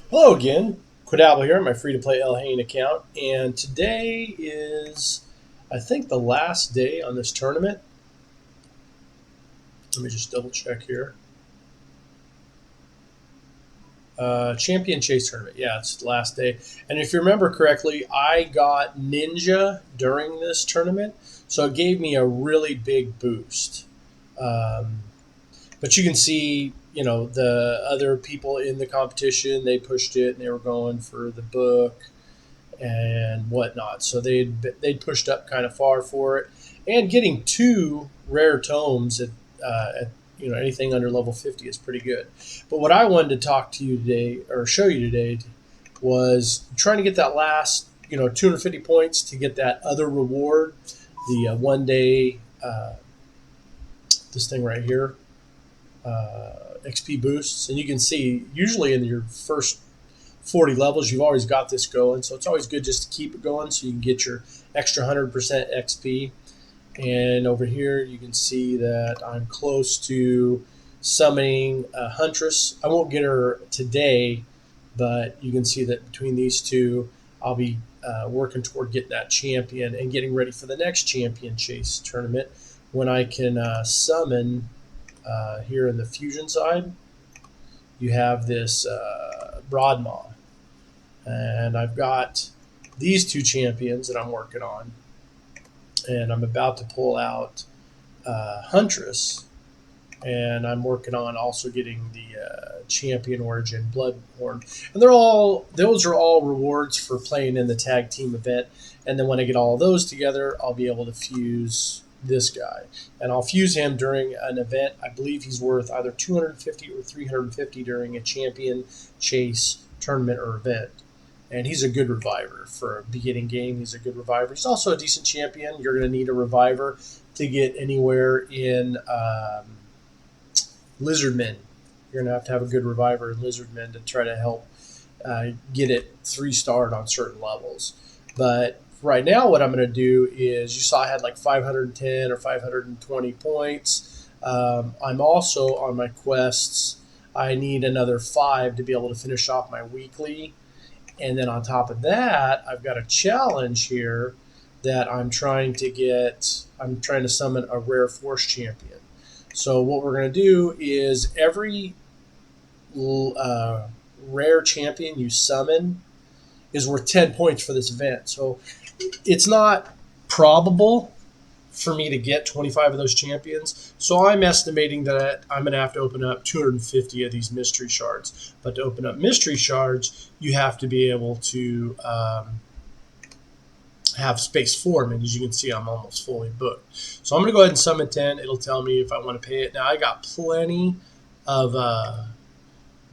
Hello again, Quidable here, my free-to-play FTPElhain account, and today is, I think, the last day on this tournament. Let me just double check here. Champion Chase Tournament, yeah, it's the last day. And if you remember correctly, I got Ninja during this tournament, so it gave me a really big boost. Um, but you can see, the other people in the competition, they pushed it and they were going for the book and whatnot. So they'd pushed up kind of far for it, and getting two rare tomes at anything under level 50 is pretty good. But what I wanted to talk to you today or show you today was trying to get that last 250 points to get that other reward, the 1 day this thing right here, XP boosts, and you can see usually in your first 40 levels, you've always got this going. So it's always good just to keep it going so you can get your extra 100% XP. And over here, you can see that I'm close to summoning a Huntress. I won't get her today, but you can see that between these two, I'll be working toward getting that champion and getting ready for the next champion chase tournament when I can summon here in the fusion side. You have this Broadmaw. And I've got these two champions that I'm working on, and I'm about to pull out Huntress, and I'm working on also getting the champion origin Bloodhorn, and those are all rewards for playing in the tag team event. And then when I get all of those together, I'll be able to fuse this guy, and I'll fuse him during an event. I believe he's worth either 250 or 350 during a champion chase tournament or event. And he's a good reviver for a beginning game. He's a good reviver. He's also a decent champion. You're going to need a reviver to get anywhere in Lizardmen. You're going to have a good reviver in Lizardmen to try to help get it 3-starred on certain levels. But right now what I'm going to do is, you saw I had like 510 or 520 points. I'm also on my quests. I need another 5 to be able to finish off my weekly. And then on top of that, I've got a challenge here that I'm trying to get. I'm trying to summon a rare force champion. So what we're going to do is every rare champion you summon is worth 10 points for this event. So it's not probable for me to get 25 of those champions. So I'm estimating that I'm going to have to open up 250 of these mystery shards. But to open up mystery shards, you have to be able to have space for them. And as you can see, I'm almost fully booked. So I'm going to go ahead and summon 10. It'll tell me if I want to pay it. Now, I got plenty of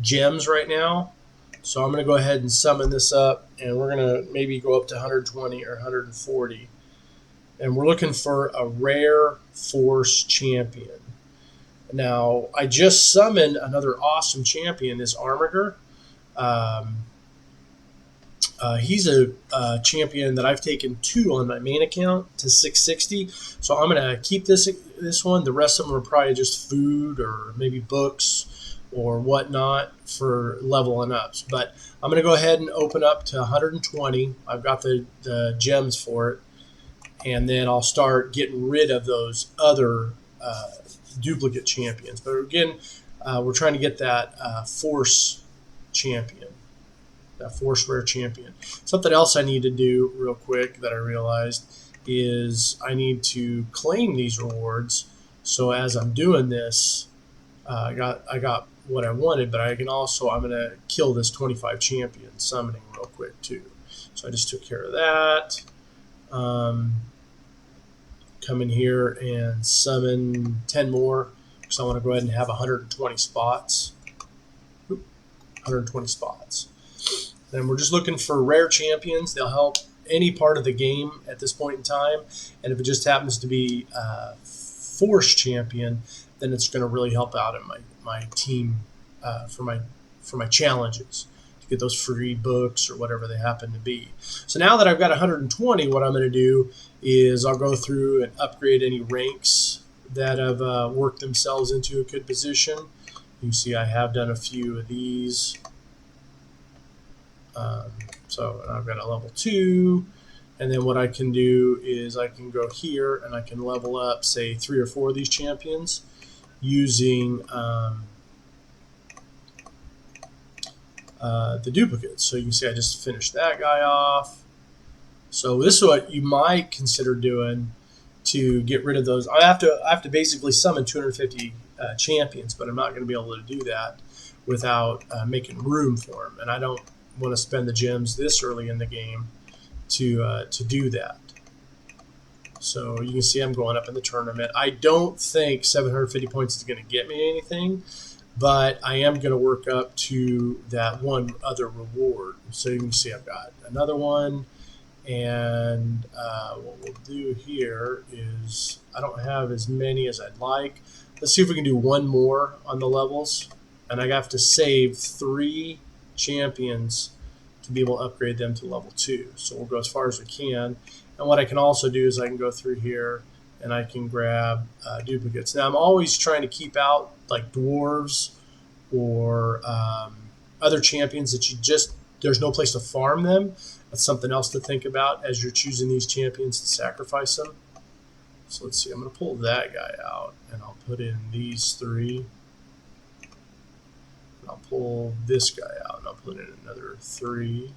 gems right now. So I'm going to go ahead and summon this up. And we're going to maybe go up to 120 or 140. And we're looking for a rare force champion. Now, I just summoned another awesome champion, this Armiger. He's a champion that I've taken 2 on my main account to 660. So I'm going to keep this one. The rest of them are probably just food or maybe books or whatnot for leveling ups. But I'm going to go ahead and open up to 120. I've got the gems for it. And then I'll start getting rid of those other duplicate champions. But again, we're trying to get that force champion, that force rare champion. Something else I need to do real quick that I realized is I need to claim these rewards. So as I'm doing this, I got what I wanted, but I'm going to kill this 25 champion summoning real quick too. So I just took care of that. Come in here and summon 10 more because I want to go ahead and have 120 spots. 120 spots. Then we're just looking for rare champions. They'll help any part of the game at this point in time. And if it just happens to be a force champion, then it's going to really help out in my team for my challenges, to get those free books or whatever they happen to be. So now that I've got 120, what I'm going to do is I'll go through and upgrade any ranks that have worked themselves into a good position. You see I have done a few of these. So I've got a level 2, and then what I can do is I can go here and I can level up, say, 3 or 4 of these champions using the duplicates. So you can see I just finished that guy off. So this is what you might consider doing to get rid of those. I have to basically summon 250 champions, but I'm not going to be able to do that without making room for them. And I don't want to spend the gems this early in the game to do that. So you can see I'm going up in the tournament. I don't think 750 points is going to get me anything, but I am going to work up to that one other reward. So you can see I've got another one. And what we'll do here is, I don't have as many as I'd like. Let's see if we can do one more on the levels. And I have to save 3 champions to be able to upgrade them to level 2. So we'll go as far as we can. And what I can also do is I can go through here and I can grab duplicates. Now I'm always trying to keep out like dwarves or other champions that there's no place to farm them. That's something else to think about as you're choosing these champions to sacrifice them. So let's see, I'm going to pull that guy out and I'll put in these 3. And I'll pull this guy out and I'll put in another 3.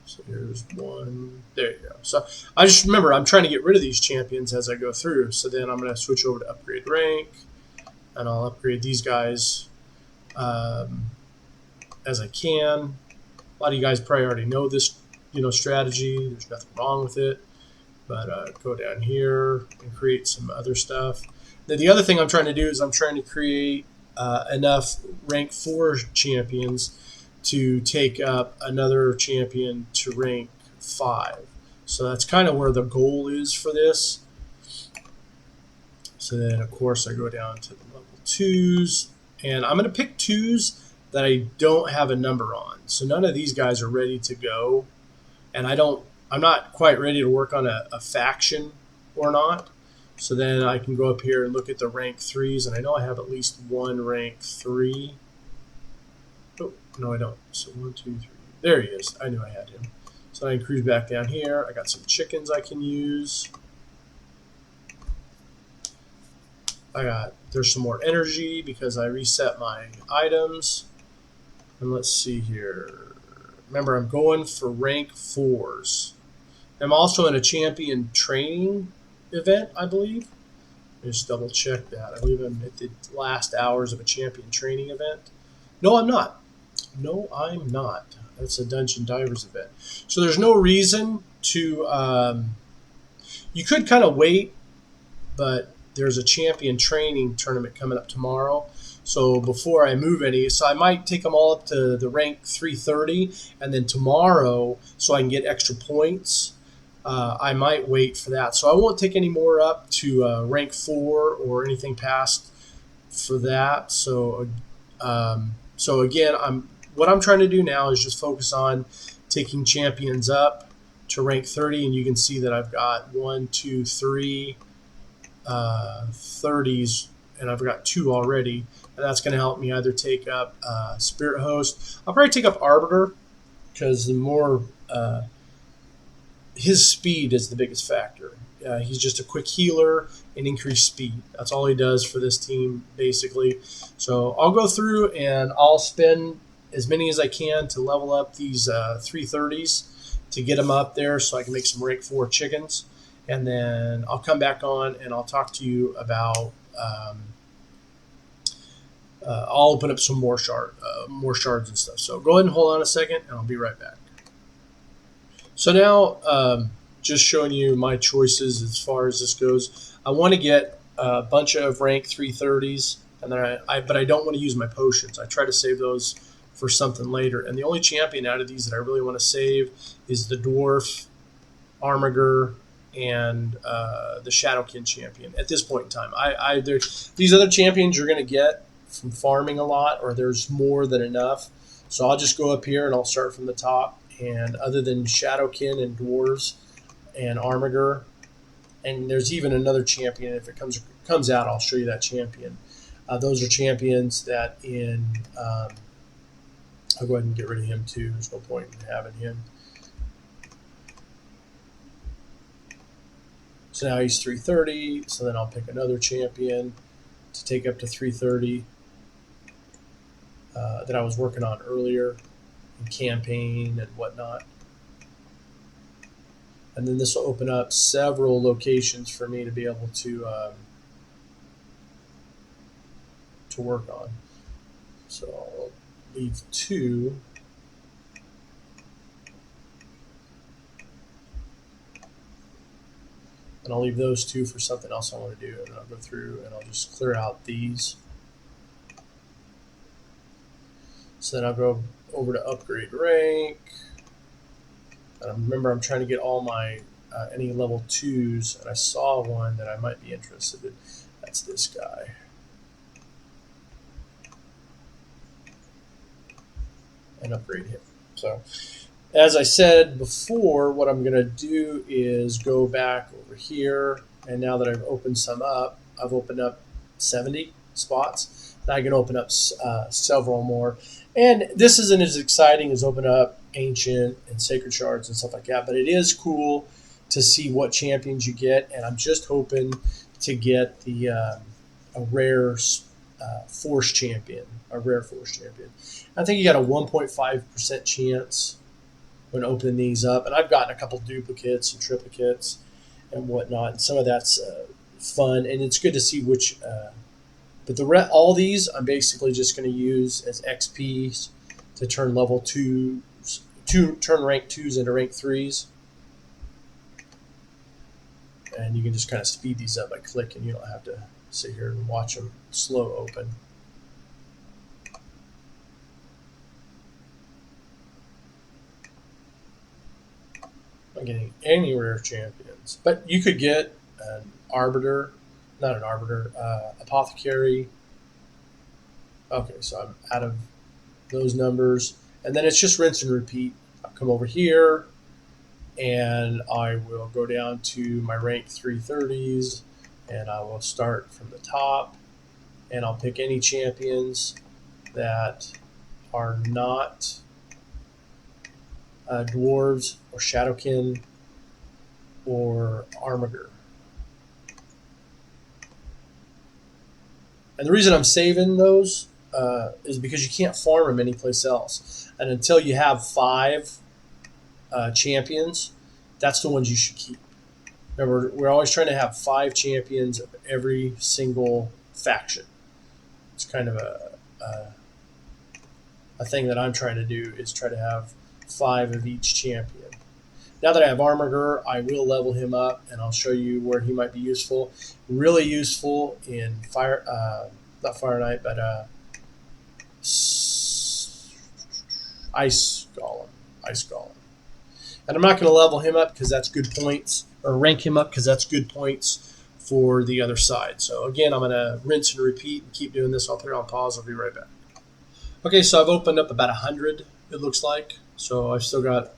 So here's 1. There you go. So I just remember I'm trying to get rid of these champions as I go through. So then I'm going to switch over to upgrade rank and I'll upgrade these guys as I can. A lot of you guys probably already know this, strategy. There's nothing wrong with it. But go down here and create some other stuff. Then the other thing I'm trying to do is I'm trying to create enough rank 4 champions to take up another champion to rank 5. So that's kind of where the goal is for this. So then, of course, I go down to the level 2s. And I'm going to pick 2s that I don't have a number on. So none of these guys are ready to go. And I'm not quite ready to work on a faction or not. So then I can go up here and look at the rank 3s. And I know I have at least one rank 3. Oh, no, I don't. So 1, 2, 3. There he is. I knew I had him. So I can cruise back down here. I got some chickens I can use. There's some more energy because I reset my items. And let's see here. Remember, I'm going for rank 4s. I'm also in a champion training event, I believe. Just double check that. I believe I'm at the last hours of a champion training event. No, I'm not. No, I'm not. That's a Dungeon Divers event. So there's no reason to... you could kind of wait, but there's a champion training tournament coming up tomorrow. So before I move any, so I might take them all up to the rank 330, and then tomorrow, so I can get extra points, I might wait for that. So I won't take any more up to rank 4 or anything past for that. So again, what I'm trying to do now is just focus on taking champions up to rank 30, and you can see that I've got 1, 2, 3 30s, and I've got 2 already, and that's going to help me either take up Spirit Host. I'll probably take up Arbiter because the more his speed is the biggest factor. He's just a quick healer and increased speed. That's all he does for this team, basically. So I'll go through and I'll spend as many as I can to level up these 330s to get them up there so I can make some rank 4 chickens. And then I'll come back on and I'll talk to you about I'll open up some more shards and stuff. So go ahead and hold on a second, and I'll be right back. So now, just showing you my choices as far as this goes. I want to get a bunch of rank 330s, and then but I don't want to use my potions. I try to save those for something later. And the only champion out of these that I really want to save is the Dwarf, Armiger, and the Shadowkin champion at this point in time. These other champions you're going to get from farming a lot, or there's more than enough. So I'll just go up here and I'll start from the top. And other than Shadowkin and Dwarves and Armiger, and there's even another champion. If it comes out, I'll show you that champion. Those are champions that I'll go ahead and get rid of him too. There's no point in having him. So now he's 330. So then I'll pick another champion to take up to 330 that I was working on earlier in campaign and whatnot. And then this will open up several locations for me to be able to work on. So I'll leave 2. And I'll leave those 2 for something else I want to do. And then I'll go through and I'll just clear out these. So then I'll go over to upgrade rank. And remember, I'm trying to get all my any level 2s, and I saw one that I might be interested in. That's this guy. And upgrade him. So as I said before, what I'm going to do is go back over here, and now that I've opened some up, I've opened up 70 spots. Now I can open up several more. And this isn't as exciting as open up ancient and sacred shards and stuff like that, but it is cool to see what champions you get. And I'm just hoping to get the a rare force champion, a rare force champion. I think you got a 1.5% chance when opening these up, and I've gotten a couple duplicates and triplicates and whatnot, and some of that's fun, and it's good to see which. But all these I'm basically just going to use as XPs to turn level 2s, turn rank 2s into rank 3s, and you can just kind of speed these up by clicking. You don't have to sit here and watch them slow open. Not getting any rare champions, but you could get an arbiter, not an arbiter, apothecary. Okay, so I'm out of those numbers, and then it's just rinse and repeat. I'll come over here, and I will go down to my rank 330s, and I will start from the top, and I'll pick any champions that are not dwarves or shadowkin or armiger. And the reason I'm saving those is because you can't farm them anyplace else. And until you have 5 champions, that's the ones you should keep. Remember, we're always trying to have 5 champions of every single faction. It's kind of a thing that I'm trying to do, is try to have 5 of each champion. Now that I have Armiger, I will level him up, and I'll show you where he might be useful. Really useful in not Fire Knight, but Ice Golem. And I'm not going to level him up because that's good points, or rank him up because that's good points for the other side. So again, I'm going to rinse and repeat and keep doing this. I'll put it on pause. I'll be right back. Okay, so I've opened up about 100, it looks like. So I've still got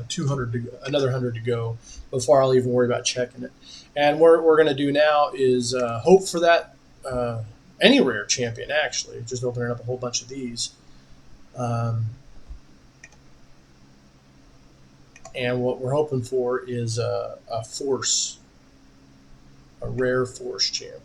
200 to go, another 100 to go before I'll even worry about checking it. And what we're going to do now is hope for that any rare champion, actually. Just opening up a whole bunch of these. And what we're hoping for is a force, a rare force champion.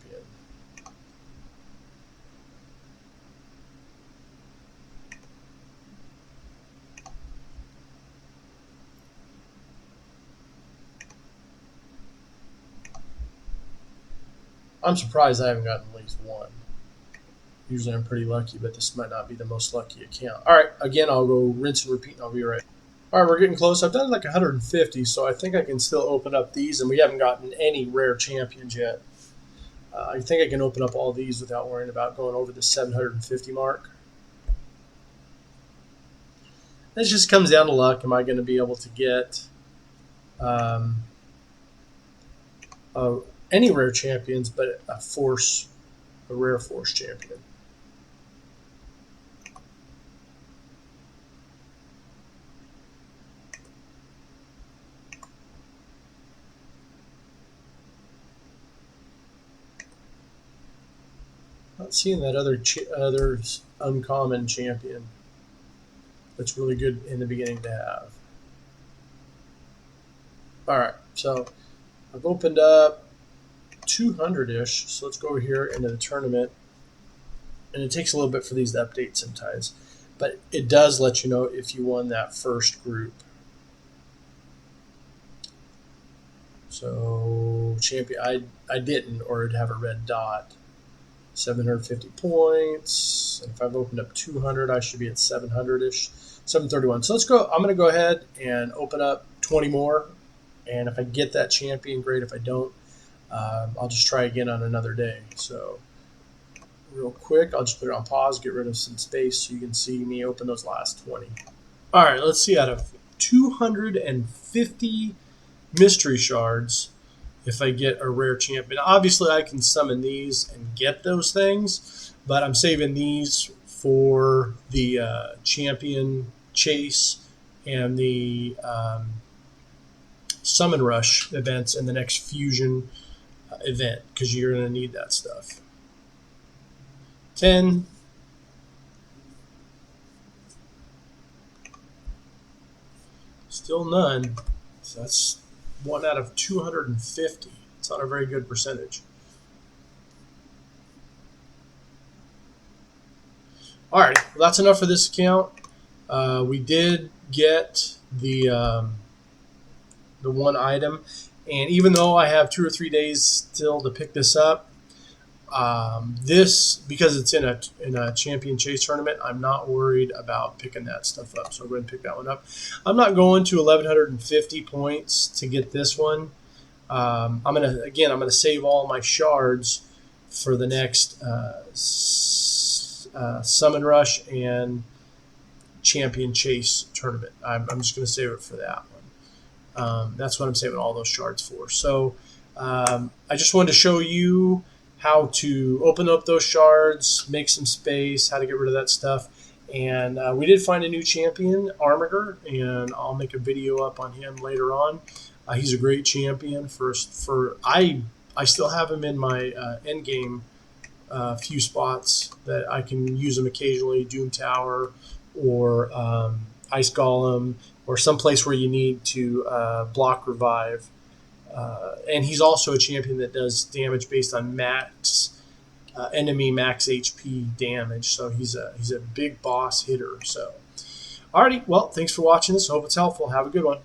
I'm surprised I haven't gotten at least one. Usually I'm pretty lucky, but this might not be the most lucky account. All right, again, I'll go rinse and repeat, and I'll be right. All right, we're getting close. I've done like 150, so I think I can still open up these, and we haven't gotten any rare champions yet. I think I can open up all these without worrying about going over the 750 mark. This just comes down to luck. Am I going to be able to get any rare champions, but a rare force champion? Not seeing that other uncommon champion. That's really good in the beginning to have. All right, so I've opened up 200-ish. So let's go over here into the tournament. And it takes a little bit for these to update sometimes. But it does let you know if you won that first group. So champion, I didn't, or it'd have a red dot. 750 points. And if I've opened up 200, I should be at 700-ish. 731. So let's go. I'm going to go ahead and open up 20 more. And if I get that champion, great. If I don't, I'll just try again on another day. So real quick, I'll just put it on pause, get rid of some space so you can see me open those last 20. All right, let's see out of 250 mystery shards if I get a rare champion. Obviously, I can summon these and get those things, but I'm saving these for the champion chase and the summon rush events in the next fusion event, because you're going to need that stuff. 10. Still none. So that's 1 out of 250. It's not a very good percentage. All right, well, that's enough for this account. We did get the one item, and even though I have 2 or 3 days still to pick this up, this, because it's in a champion chase tournament, I'm not worried about picking that stuff up. So I'm going to pick that one up. I'm not going to 1150 points to get this one. I'm gonna save all my shards for the next summon rush and champion chase tournament. I'm just going to save it for that one. That's what I'm saving all those shards for. So I just wanted to show you how to open up those shards, make some space, how to get rid of that stuff. And we did find a new champion, Armiger, and I'll make a video up on him later on. He's a great champion. I still have him in my end game few spots that I can use him occasionally, Doom Tower or Ice Golem, or someplace where you need to block revive. And he's also a champion that does damage based on enemy max HP damage. So he's a big boss hitter. So, alrighty, well, thanks for watching this. Hope it's helpful. Have a good one.